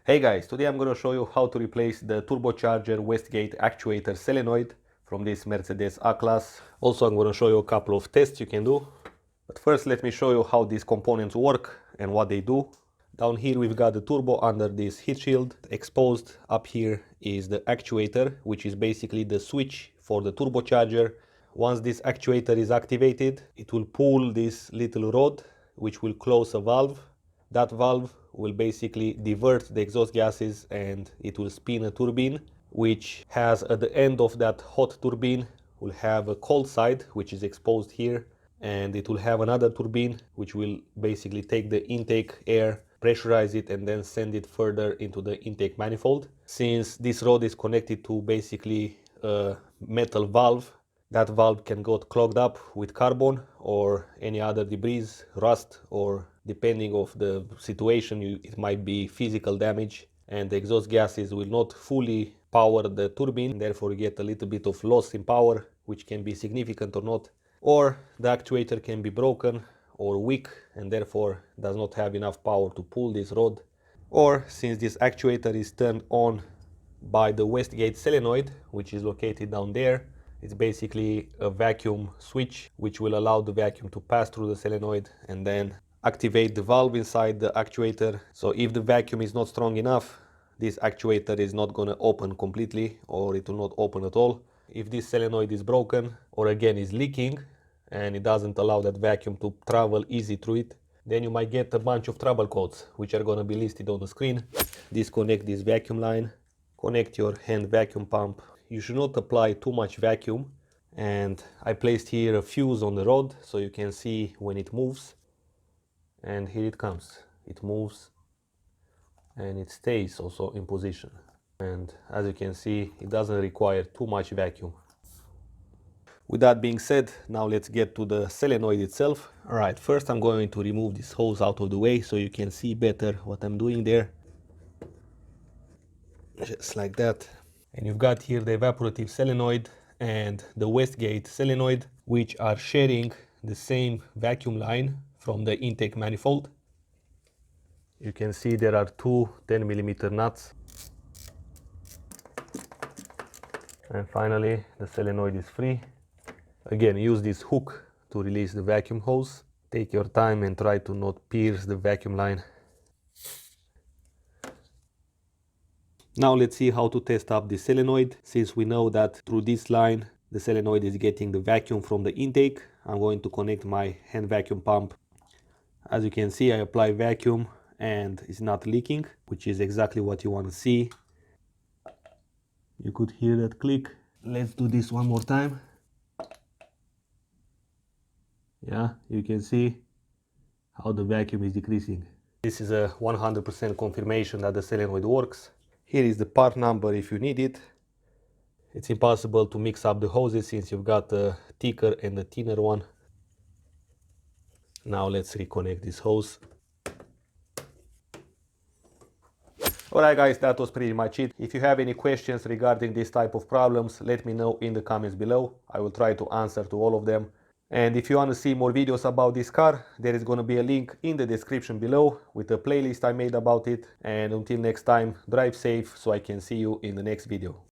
Hey guys, today I'm going to show you how to replace the Turbocharger Wastegate Actuator Solenoid from this Mercedes A-Class. Also, I'm going to show you a couple of tests you can do. But first, let me show you how these components work and what they do. Down here we've got the turbo under this heat shield. Exposed up here is the actuator, which is basically the switch for the turbocharger. Once this actuator is activated, it will pull this little rod, which will close a valve. That valve will basically divert the exhaust gases and it will spin a turbine, which has at the end of that hot turbine will have a cold side, which is exposed here, and it will have another turbine which will basically take the intake air, pressurize it, and then send it further into the intake manifold. Since this rod is connected to basically a metal valve, that valve can get clogged up with carbon or any other debris, rust, or depending of the situation, it might be physical damage, and the exhaust gases will not fully power the turbine, therefore you get a little bit of loss in power, which can be significant or not. Or the actuator can be broken or weak and therefore does not have enough power to pull this rod. Or since this actuator is turned on by the Wastegate solenoid, which is located down there, it's basically a vacuum switch which will allow the vacuum to pass through the solenoid and then activate the valve inside the actuator. So if the vacuum is not strong enough, this actuator is not going to open completely, or it will not open at all. If this solenoid is broken or again is leaking and it doesn't allow that vacuum to travel easy through it, then you might get a bunch of trouble codes which are going to be listed on the screen. Disconnect this vacuum line, connect your hand vacuum pump. You should not apply too much vacuum, and I placed here a fuse on the rod so you can see when it moves, and here it comes. It moves and it stays also in position, and as you can see, it doesn't require too much vacuum. With that being said, now let's get to the solenoid itself. Alright, first I'm going to remove this hose out of the way so you can see better what I'm doing there. Just like that. And you've got here the evaporative solenoid and the Wastegate solenoid, which are sharing the same vacuum line from the intake manifold. You can see there are two 10mm nuts. And finally, the solenoid is free. Again, use this hook to release the vacuum hose. Take your time and try to not pierce the vacuum line. Now let's see how to test up the solenoid. Since we know that through this line the solenoid is getting the vacuum from the intake, I'm going to connect my hand vacuum pump. As you can see, I apply vacuum and it's not leaking, which is exactly what you want to see. You could hear that click. Let's do this one more time. Yeah, you can see how the vacuum is decreasing. This is a 100% confirmation that the solenoid works. Here is the part number if you need it. It's impossible to mix up the hoses since you've got a thicker and a thinner one. Now let's reconnect this hose. Alright guys, that was pretty much it. If you have any questions regarding this type of problems, let me know in the comments below. I will try to answer to all of them. And if you want to see more videos about this car, there is going to be a link in the description below with a playlist I made about it. And until next time, drive safe so I can see you in the next video.